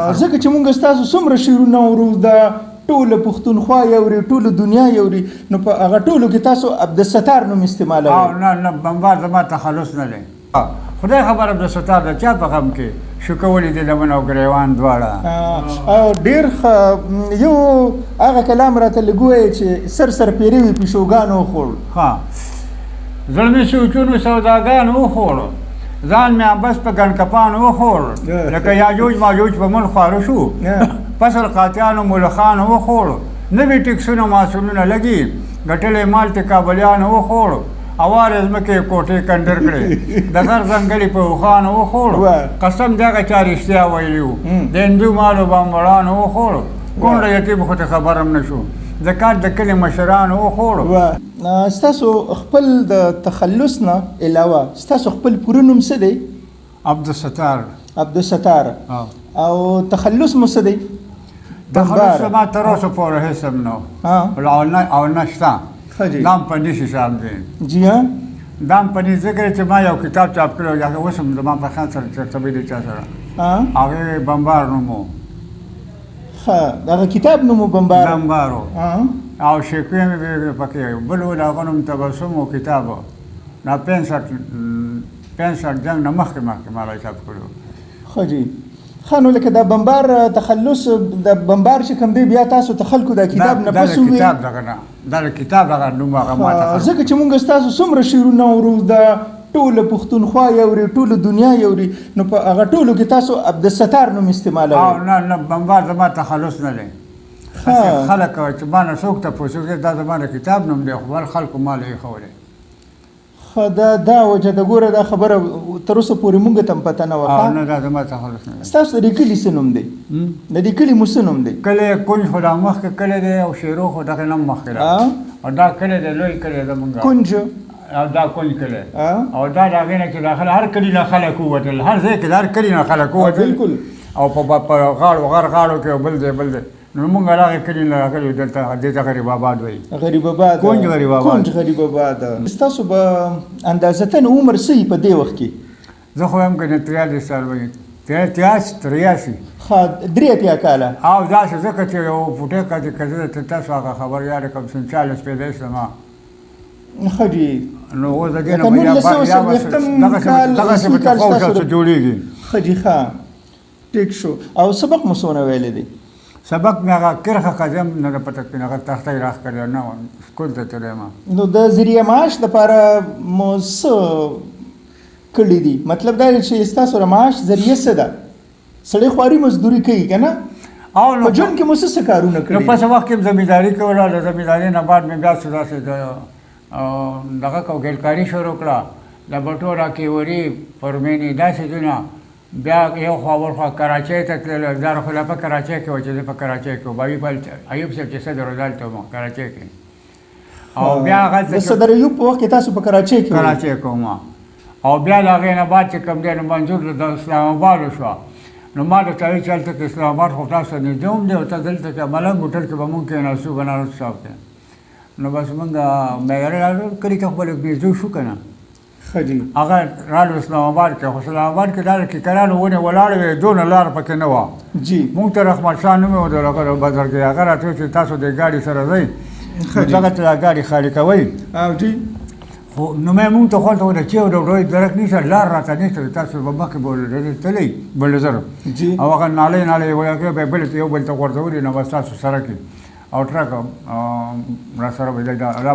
ځکه چې مونږ ستاسو څومره شعرونه اورو د ټوله پښتونخوا یوري ټوله دنیا یوري نو په هغه ټولو کې تاسو عبدالستار نوم استعمالوئ. نه بمبار زما تخلص نه دی. خدای خبر عبدالستار د چا په غم کې شو کولی دی لمن او ګریوان دواړه. ډېر ښه. یو هغه کلام راته لږ ووایه چې سر پیرې وي پیشوګانو وخوړ. ها زلمي سوچونو سوداګانو وخوړو ځان مې بس په ګنکپانو وخوړ لکه یاجوج ماجوج په ملک خواره شو فصل قاطعانو ملخانو وخوړو نوي ټکسونه ماسونونه لګي ګټلې مال ته کابلیانو وخوړو اوارې ځمکې کوټې کنډر کړې د غر ځنګلې په اوښانو وخوړو قسم دغه چا رښتیا ویلي وو د هندو مالو بامبړانو وخوړو کونډه یتیم خو ته خبر هم نه شو زکات د کلي مشرانو وخوړو. ستاسو خپل د تخلص نه علاوه ستاسو خپل پوره نوم څه دی؟ عبدالستار. عبدالستار. او تخلص مو څه دی؟ تخلص ما تر اوسه پورې هېڅ هم نه او نه شته. دام پنډي صاحب دی. جی ها. دام پنډي ذکر چې ما یو کتاب چاپ کړی هغه اوس هم زما په خیال سره چېرته به دی چا سره هغې بمبار نوم و. ښه دغه کتاب نوم و بمبار و او شیکوی مې پکې بل و د هغه نوم تبسم و کتاب و دا 65 جنګ نه مخکې ما چاپ کړی. ښه جي. ښه نو لکه د بمبار تخلص د بمبار چې کوم دی بیا تاسو ته خلکو د کتاب نه پس وویل دا د کتاب دغه نوم هغه ما ته ځکه چې مونږ ستاسو څومره شعرونه اورو د ټوله پښتونخوا یوري ټوله دنیا یوري نو په هغه ټولو کې تاسو عبدالستار نوم استعمالوئ. نه بمبار زما تخلص نه دی. خلک چې ما نه څوک تپوس وکړي دا زما د کتاب نوم دی خو بل خلکو ما له ایښولی. ښه دا وجه د ګوره دا خبره تر اوسه پورې مونږ ته هم پته نه وه. نه دا زما تخلص نه دی. ستاسو د دې کلي څه نوم دی؟ د دې کلي مو څه نوم دی؟ کلی کنج خو دا مخکې کلی دی او شیرو خو دغې نه هم مخکې ده او دا کلی دی لوی کلی زمونږ کنج او دا کنج کلی او دا د هغې نه چې داخله هر کلي نه خلک ووتل هر ځای کې د هر کلي نه خلک ووتل او په غاړو غر غاړو کې بل دی بل دی نو مونږ هغې کلي نه راغلي دلته دې ته غریب آباد وایي. غریب آباد کنج غریب آباد. کنج غریب آباد. ستاسو به اندازتن عمر څه وي په دې وخت کې؟ زه خو وایم که نه 43 سال وایي 83. ښه 83 کاله. او داسې ځکه چې یو فوټی که زه تاسو هغه خبر یاده کړم 40 پیدایش زما. ښه جي. نو اوس د دې نه دغسې به تفاوت ستاسو جوړېږي. ښه جي ښه ټیک شو. او سبق مو څونه ویلی دی؟ سبق مې هغه کرښه قضیم نه ده پته کړې هغه تخته یې راښ کړی نه سکول ته تللی یم. نو د ذریعه معاش دپاره مو څه کړي دي؟ مطلب دا دی چې ستاسو د معاش ذریعه څه ده؟ سړی خواري مزدوري کوي که نه؟ او په ژوند کې مو څه کارونه کړي؟ نو په څه وخت کې زمینداري کوله د زمیندارۍ نه بعد مې بیا څه داسې دغه کوګلکاري شروع کړه د بټو راکېوري فرمینې داسې دونه بیا یو خوا بل خوا کراچۍ ته تللی دا خو لا په کراچۍ کې وه چې زه په کراچۍ کې وم ایوب صاحب چې صدر دلته وم کراچۍ کې او بیا هغلته د صدر ایوب په وخت کې تاسو په کراچۍ کې کراچۍ کې وم او بیا د هغې نه بعد چې کوم دی نو منظور د اسلام آباد وشوه نو ما درته وایي چې هلته کې اسلام آباد خو تاسو نږدې هم دی او ته دلته کې ملنګ هوټل کې به مونږ کېناستو بنارس صاحب کې نو بس مونږ معیاري کلي کې خو به لږ نږدې شو که نه. هغه رالو اسلام آباد کې خو اسلام آباد کې دا د کیکرانو ونې ولاړې وې دونه لاره پکې نه وه. مونږ ته رحمت شاه نوم یې ودل هغه بازار کې هغه راته ویل چې تاسو د ګاډي سره ځئ دغه ته دا ګاډي خالي کوئ خو نو مې مونږ ته خوند ونه چې د ډوډۍ درک نشته لار راته نشته تاسو به مخکې به تلئ بلډوزر او هغه نالۍ نالۍ وایي به بل ته یو بل ته غورځولي نو بس تاسو سره کې او ټرک را سره به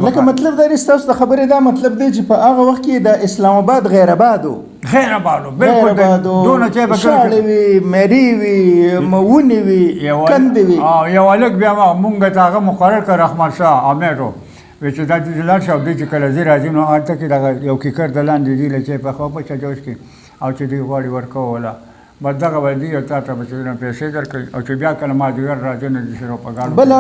لکه مطلب دا دی ستاسو د خبرې دا مطلب دی چې په هغه وخت کې د اسلام آباد غیر آباد و. غیر آباد و بلکل دونه چې به شاړې وي مېرې وي ونې وي کندې وي. یو هلک بیا مونږ ته هغه مقرر کړ رحمت شاه امیټ و وایي چې دا دې لاړ شه او دوی چې کله ځي راځي نو هلته کې دغه یو کیکر د لاندې دي له چې په خوا په چجوش کې او چې دوی غواړي ورکوله بس دغه به دي او تا ته به چې پیسې درکوي او چې بیا کله مازدیګر راځي نو د شروع په ګاډو بله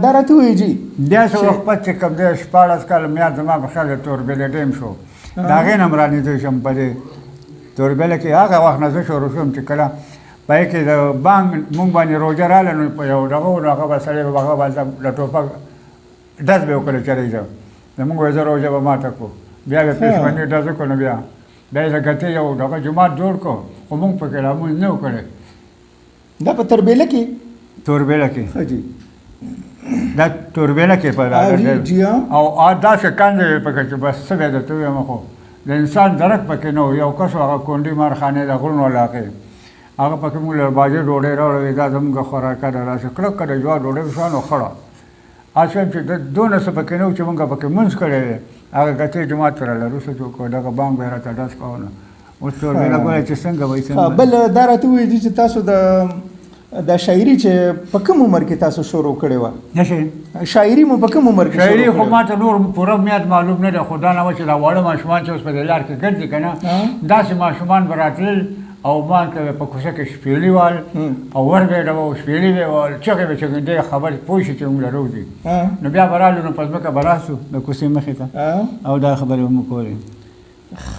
دا راته ووایي جي داسې وخت پس چې کوم دی 14 کاله میاد زما په خیال د توربېلې ټیم شو د هغې نه م رانږدې شم په دې توربېله کې هغه وخت نه زه شروع شوم چې کله په هغې کې د بانک مونږ باندې روژه راغله نو په یو دغه و نو هغه به سړی به هغه به د ټوپک ډز به وکړی چلی زه زمونږ وایي زه روژه به ماته کړو بیا به پېشمني ډز وکړو نو بیا یې د ګټې یو دغه جومات جوړ کړو خو مونږ پکې لمونځ نه و کړی دا په تربیله کې توربېله کې ښه جي دا توربېله کې په جی او داسې کندې وې پکې چې بس څه به درته ووایم خو د انسان درک پکې نه و. یو کس هغه کونډي مارخانې د غرونو علاقې هغه پکې موږ له باجې ډوډۍ راوړې دا زموږ خوراکه ده راسه کلکه د جوار ډوډۍ وشوه نو خړه اصل چې دونه څه پکې نه و چې موږ پکې منځ کړی دی هغه ګټې جومات ته راله وروسته جوړ کړو دغه بانګ به یې راته ډز کوه نو اوس توربېله ګوره چې څنګه وایي څنګه بل دا راته ووایي چې تاسو د شاعري چې په کوم عمر کې تاسو شروع کړې وه نه شي شاعري مو په کوم عمر کې شاعري خو ماته نور پوره میاد معلوم نه دی خو دا نه وه چې دا واړه ماشومان چې اوس په دې لار کې ګرځي که نه داسې ماشومان به راتلل او ما ته په کوڅه کې شپېلي وال او ور به یې ډبه شپېلي به یې وال چغې به چغېدې خبرې پوه شي چې موږ لرو دي نو بیا به رالو نو په ځمکه به راسو د کوڅې مخې ته او دا خبرې به مو کولې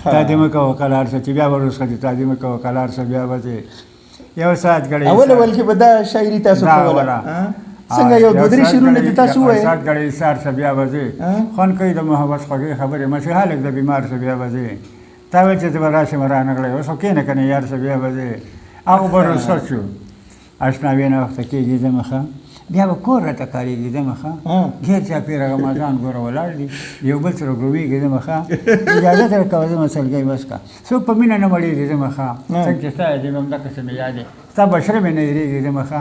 تا دې مه کوه که لاړ شه چې بیا به وروسته چې تا دې مه کوه که لاړ شه بیا به چې یو ساعت ګړی اول کې به دا شاعري تاسو کوله څنګه یو دوه درې شعرونه دې تاسو ووایئ ساعت ګړی ایثار شه بیا به ځې خوند کوي د محبت خوږې خبرې مسیحا لږ د بیمار شه بیا به ځې تا ویل چې ته به راشې مه رانغلی اوس خو کښېنه که نه یار شه بیا به ځې هغه به رخصت شو اشناوي نه وخته کېږي ځمه ښه بیا به کور راته کارېږي ځمه ښه غیر چاپېره غمازان ګوره ولاړ دي یو بل سره ګروېږي ځمه ښه اجازه ته کوه ځمه سلګۍ بس کا څوک په مینه نه مړېږي ځمه ښه څنګه چې ستا یادېږي همدغسې مې یاد دی ستا بشره مې نه هېرېږي ځمه ښه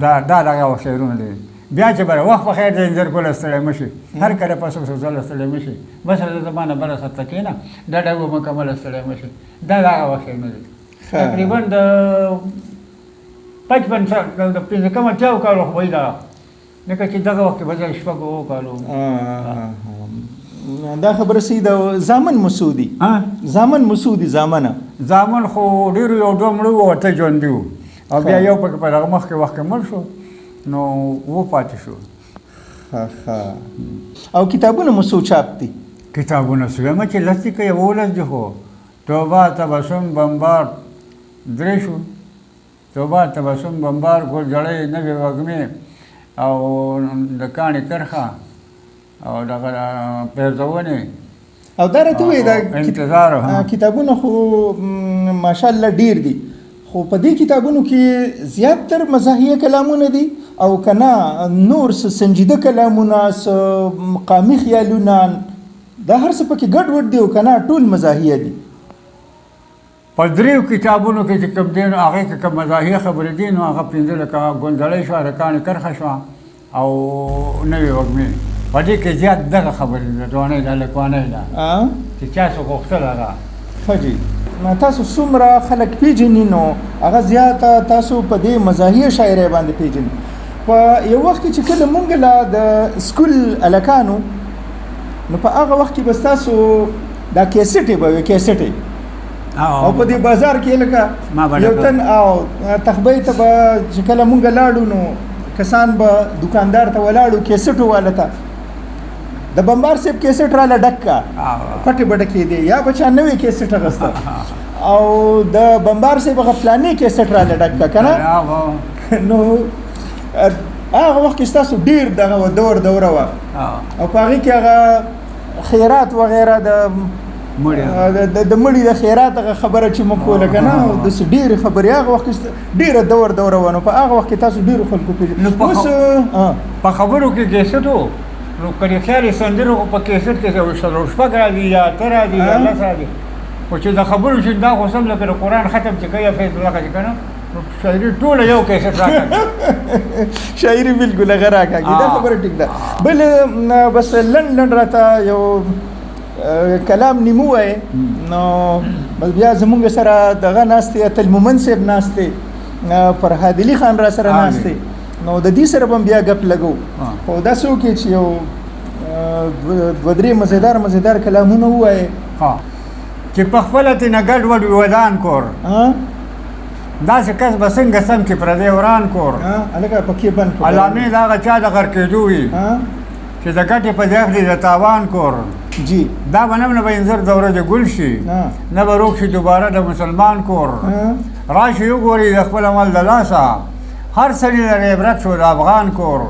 دا دغه شعرونه دي بیا چې بره وخت په خیر د انځر ګله ستړی مه شي هر کله په څو ځله ستړی مه شي بس د زمانه بره سطحه کښېنه دا ډېر به مکمله ستړی مه شي دا دغه وخت شعرونه دي تقریبا د 55 د پنځه کم اتیاو کالو خو وایي دا لکه چې دغه وخت کې به زه شپږ اووه کالو دا خبره صحیح ده زامن مسعودي زامن مسعودي زامنه زامن خو ډېرو یو دوه مړه وو ورته ژوندي وو او بیا یو پکې په دغه مخکې وخت کې مړ شو نو و پاتې شو او کتابونه مو څو چاپ دي کتابونه څه وایم چې لس دي که یولس دي خو توبه تبسم بمبار درې شو توبه تبسم بمبار ګل جړۍ نوې وږمې او د کاڼي کرښه او دغه پیرزونې او دا راته ووایي دا انتظار کتابونه خو ماشاءالله ډېر دي خو په دې کتابونو کې زیاتر مزاحیه کلامونه دي او که نه نور څه سنجیده کلامونه څه مقامي خیالونه دا هر څه پکې ګډ وډ دي او که نه ټول مزاحیه دي په دریو کتابونو کې چې کوم دی نو هغې کې کوم مزاحیه خبرې دي نو هغه پنځه لکه ګونځړۍ شوه د کاڼي کرښه شوه او نوې وږمې په دې کې زیات دغه خبرې ده ځوانۍ ده هلکوانۍ ده چې چا څه غوښتل هغه ښه جي تاسو څومره خلک پیژني نو هغه زیاته تاسو په دې مزاحیه شاعرۍ باندې پیژني په یو وخت کې چې کله مونږ لا د سکول هلکانو نو په هغه وخت کې به ستاسو دا کیسټې به وي کیسټې او په دې بازار کې لکه یو تن او تخبۍ ته به چې کله مونږ لاړو نو کسان به دکاندار ته ولاړو کیسټو والا ته د بمبار صاحب کیسټ راله ډک کا پټې به ډکې دی یا به چا نوې کیسټ اخیسته او د بمبار صاحب هغه فلاني کیسټ راله ډک کا که نه نو هغه وخت کې ستاسو ډېر دغه دوره وه او په هغې کې هغه خیرات وغیره د مړي د خیرات هغه خبره چې موږ کوله که نه داسې ډېرې خبرې هغه وخت کې ډېره دوره وه نو په هغه وخت کې تاسو ډېرو خلکو پېژنئ اوس په خبرو کې کیسټ و نو که د خیال سندرو خو په کیسټ کې شپږ راځي یا اته راځي یا لس راځي خو چې د خبرو چې دا خو سم لکه د قرآن ختم چې کوي یا فیض الله چې که نه شاعري ټوله یو کیسټ راکاږي شاعري بالکل هغه راکاږي دا خبره ټیک ده بل بس لنډ راته یو کلام نیمه ووایې نو بس بیا زمونږ سره دغه ناست دی اتل مومن صاحب ناست دی فرهاد علي خان را سره ناست دی نو د دې سره به بیا ګپ لګو خو داسې وکړي چې یو دوه درې مزیدار کلامونه ووایې چې په خپله ترېنه ګډ وډ ودان کور داسې کس به څنګه سم کې پردی وران کور هلکه پکې بند کړو علامې د هغه چا د غر کېدو وي چې د ګټې په ځای خلي د تاوان کور جی دا به نه به انځر دوره د ګل شي نه به روغ شي دوباره د مسلمان کور راشي وګورئ د خپل عمل د لاسه هر سړي لره عبرت شو د افغان کور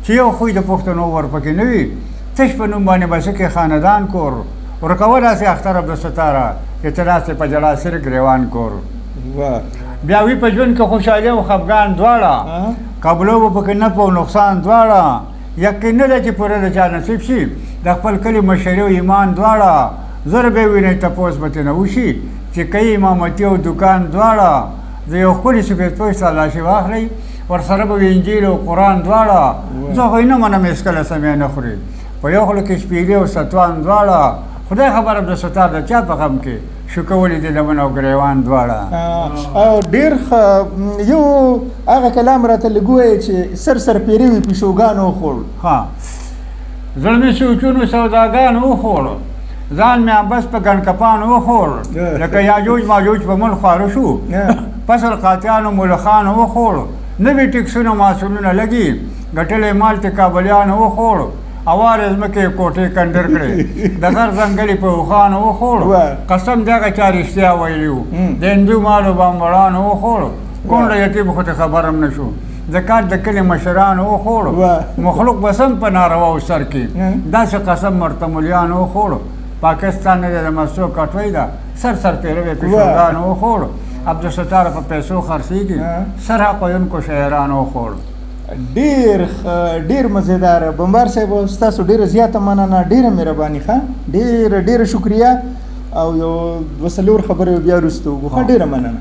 چې یو خوی د پښتنو ورپکې نه وي تش په نوم باندې به څه خاندان کور ورکوه داسې اختر عبدالستاره چې ته ناستې په جلا سره ګریوان کور بیا وی په ژوند کې خوشحالي او خفګان دواړه قبلو به پکې نفع او نقصان دواړه یقین نه ده چې پوره د چا نصیب شي د خپل کلي مشري او ایمان دواړه زر به وینئ تپوس به ترېنه وشي چې کوي امامتي او دوکان دواړه د یو ښکلي سپېڅپوش تلاشي واخلئ ورسره به انجیل او قرآن دواړه زه خو یې نه منم هېڅکله سمې نه خوري په یو خوله کې شپېلې او ستوان دواړه خدای خبره د ستار د چا په غم کې شو کولی دي لمن او ګریوان دواړه او ډېر ښه یو هغه کلام راته لږ ووایې چې سر پیرې وي پیشوګانو وخوړ ها زړه مې سوچونو سوداګانو وخوړ ځان مې عبس په ګنډکپانو وخوړ لکه یاجوج ماجوج په ملک خواره شو فصل قاطیانو ملخانو وخوړ نوي ټکسونه ماسونونه لګي ګټلې مال ته کابلیانو وخوړ اوارې ځمکې کوټې کنډر کړې د غر ځنګلې په اوښانو وخوړ قسم د هغه چا رښتیا ویلي وو د هندو مالو بامبړانو وخوړ کونډه یتیم خو ته خبر هم نه شو زکات د کلي مشرانو وخوړ مخلوق به سم په نارواو سر کې داسې قسم ورته ملیانو وخوړ پاکستان نه د مسو کټوۍ ده سر پیروي پیشوګانو وخوړ عبدالستار په پیسو خرڅېږي سر حق ویونکو شاعرانو وخوړ ډېر مزیدار بمبار صاحب ستاسو ډېره زیاته مننه ډېره مهرباني ښه ډېره شکریه او یو دوه څلور خبرې بیا وروسته وکړو ښه ډېره مننه